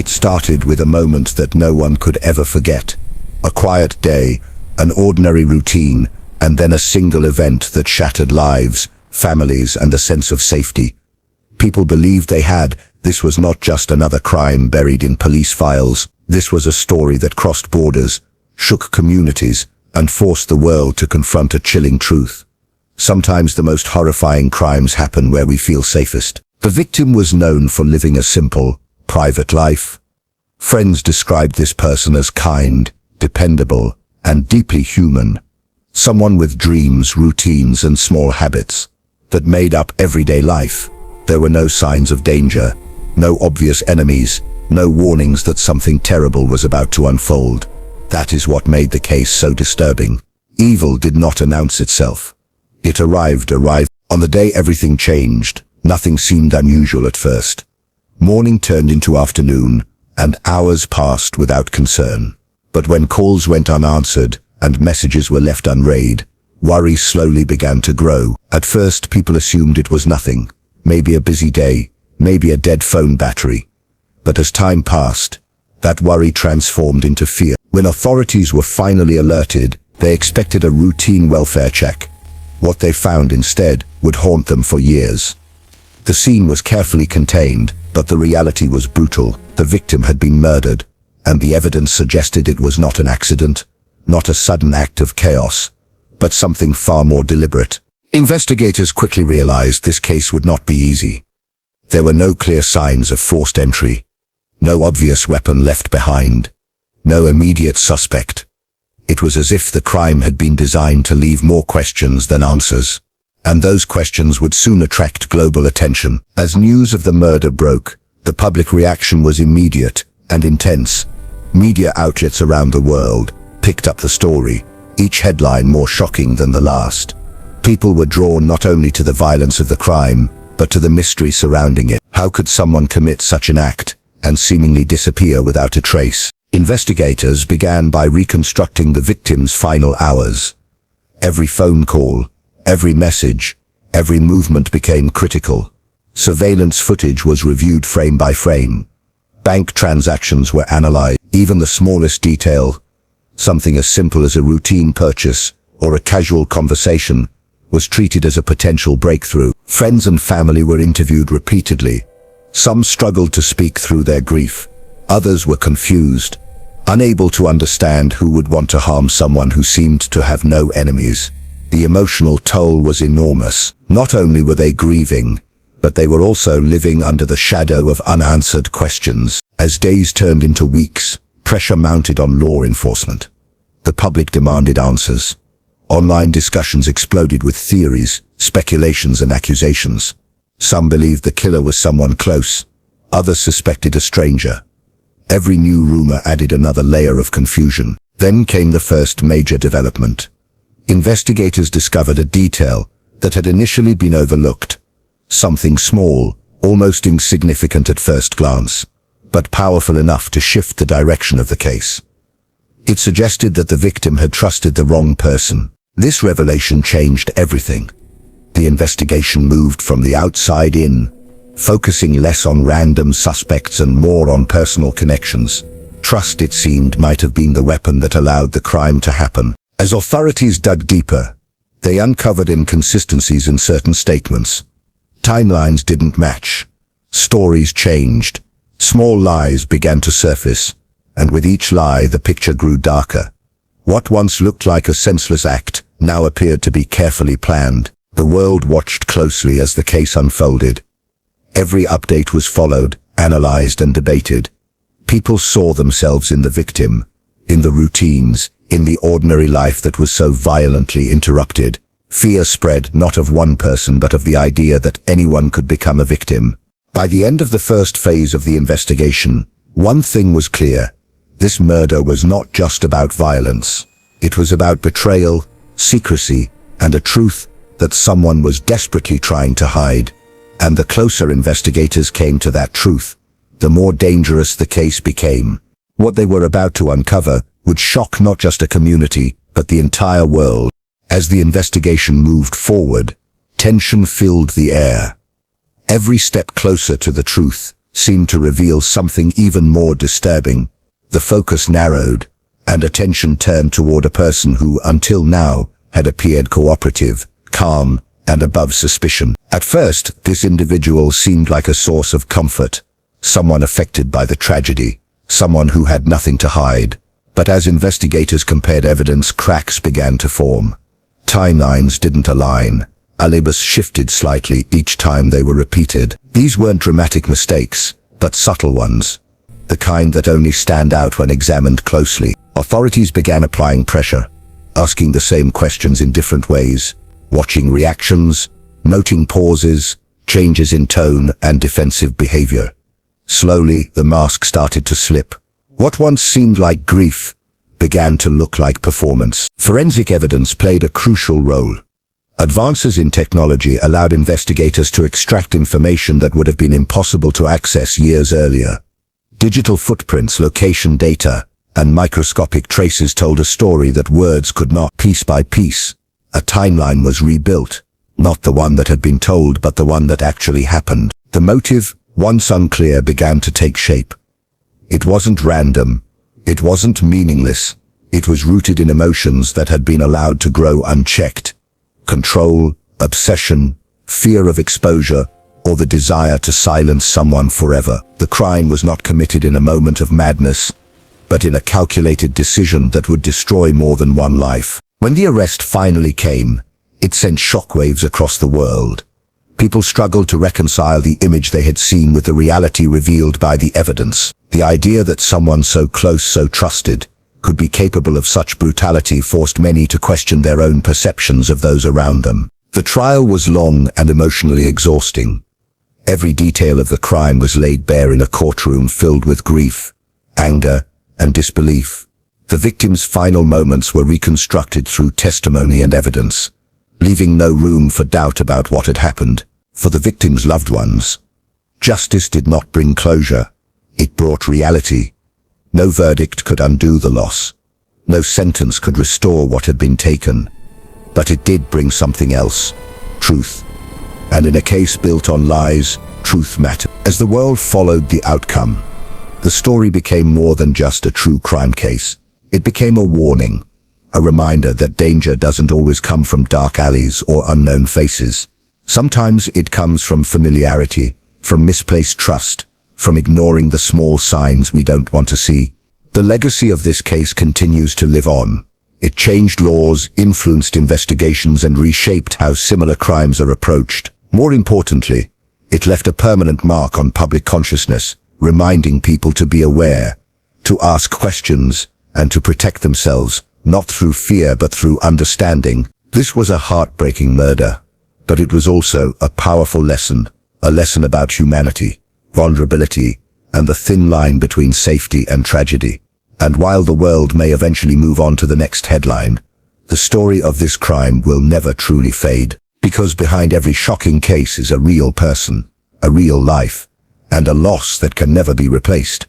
It started with a moment that no one could ever forget. A quiet day, an ordinary routine, and then a single event that shattered lives, families, and a sense of safety. People believed they had. This was not just another crime buried in police files. This was a story that crossed borders, shook communities, and forced the world to confront a chilling truth. Sometimes the most horrifying crimes happen where we feel safest. The victim was known for living a simple, private life. Friends described this person as kind, dependable, and deeply human. Someone with dreams, routines, and small habits that made up everyday life. There were no signs of danger, no obvious enemies, no warnings that something terrible was about to unfold. That is what made the case so disturbing. Evil did not announce itself. It arrived. On the day everything changed, nothing seemed unusual at first. Morning turned into afternoon, and hours passed without concern. But when calls went unanswered, and messages were left unread, worry slowly began to grow. At first people assumed it was nothing, maybe a busy day, maybe a dead phone battery. But as time passed, that worry transformed into fear. When authorities were finally alerted, they expected a routine welfare check. What they found instead would haunt them for years. The scene was carefully contained, but the reality was brutal. The victim had been murdered, and the evidence suggested it was not an accident, not a sudden act of chaos, but something far more deliberate. Investigators quickly realized this case would not be easy. There were no clear signs of forced entry, no obvious weapon left behind, no immediate suspect. It was as if the crime had been designed to leave more questions than answers. And those questions would soon attract global attention. As news of the murder broke, the public reaction was immediate and intense. Media outlets around the world picked up the story, each headline more shocking than the last. People were drawn not only to the violence of the crime, but to the mystery surrounding it. How could someone commit such an act and seemingly disappear without a trace? Investigators began by reconstructing the victim's final hours. Every phone call, every message, every movement became critical. Surveillance footage was reviewed frame by frame. Bank transactions were analyzed. Even the smallest detail, something as simple as a routine purchase or a casual conversation, was treated as a potential breakthrough. Friends and family were interviewed repeatedly. Some struggled to speak through their grief. Others were confused, unable to understand who would want to harm someone who seemed to have no enemies. The emotional toll was enormous. Not only were they grieving, but they were also living under the shadow of unanswered questions. As days turned into weeks, pressure mounted on law enforcement. The public demanded answers. Online discussions exploded with theories, speculations, and accusations. Some believed the killer was someone close. Others suspected a stranger. Every new rumor added another layer of confusion. Then came the first major development. Investigators discovered a detail that had initially been overlooked. Something small, almost insignificant at first glance, but powerful enough to shift the direction of the case. It suggested that the victim had trusted the wrong person. This revelation changed everything. The investigation moved from the outside in, focusing less on random suspects and more on personal connections. Trust, it seemed, might have been the weapon that allowed the crime to happen. As authorities dug deeper, they uncovered inconsistencies in certain statements. Timelines didn't match. Stories changed. Small lies began to surface, and with each lie the picture grew darker. What once looked like a senseless act now appeared to be carefully planned. The world watched closely as the case unfolded. Every update was followed, analyzed, and debated. People saw themselves in the victim, in the routines, in the ordinary life that was so violently interrupted. Fear spread, not of one person but of the idea that anyone could become a victim. By the end of the first phase of the investigation, one thing was clear. This murder was not just about violence. It was about betrayal, secrecy, and a truth that someone was desperately trying to hide. And the closer investigators came to that truth, the more dangerous the case became. What they were about to uncover would shock not just a community, but the entire world. As the investigation moved forward, tension filled the air. Every step closer to the truth seemed to reveal something even more disturbing. The focus narrowed, and attention turned toward a person who, until now, had appeared cooperative, calm, and above suspicion. At first, this individual seemed like a source of comfort, someone affected by the tragedy, someone who had nothing to hide. But as investigators compared evidence, cracks began to form. Timelines didn't align. Alibis shifted slightly each time they were repeated. These weren't dramatic mistakes, but subtle ones, the kind that only stand out when examined closely. Authorities began applying pressure, asking the same questions in different ways, watching reactions, noting pauses, changes in tone and defensive behavior. Slowly, the mask started to slip. What once seemed like grief began to look like performance. Forensic evidence played a crucial role. Advances in technology allowed investigators to extract information that would have been impossible to access years earlier. Digital footprints, location data, and microscopic traces told a story that words could not. Piece by piece, a timeline was rebuilt, not the one that had been told, but the one that actually happened. The motive, once unclear, began to take shape. It wasn't random. It wasn't meaningless. It was rooted in emotions that had been allowed to grow unchecked. Control, obsession, fear of exposure, or the desire to silence someone forever. The crime was not committed in a moment of madness, but in a calculated decision that would destroy more than one life. When the arrest finally came, it sent shockwaves across the world. People struggled to reconcile the image they had seen with the reality revealed by the evidence. The idea that someone so close, so trusted, could be capable of such brutality forced many to question their own perceptions of those around them. The trial was long and emotionally exhausting. Every detail of the crime was laid bare in a courtroom filled with grief, anger, and disbelief. The victim's final moments were reconstructed through testimony and evidence, leaving no room for doubt about what had happened. For the victim's loved ones, justice did not bring closure. It brought reality. No verdict could undo the loss. No sentence could restore what had been taken. But it did bring something else: truth. And in a case built on lies, truth mattered. As the world followed the outcome, the story became more than just a true crime case. It became a warning, a reminder that danger doesn't always come from dark alleys or unknown faces. Sometimes it comes from familiarity, from misplaced trust, from ignoring the small signs we don't want to see. The legacy of this case continues to live on. It changed laws, influenced investigations, and reshaped how similar crimes are approached. More importantly, it left a permanent mark on public consciousness, reminding people to be aware, to ask questions, and to protect themselves, not through fear but through understanding. This was a heartbreaking murder, but it was also a powerful lesson, a lesson about humanity, vulnerability, and the thin line between safety and tragedy. And while the world may eventually move on to the next headline, the story of this crime will never truly fade, because behind every shocking case is a real person, a real life, and a loss that can never be replaced.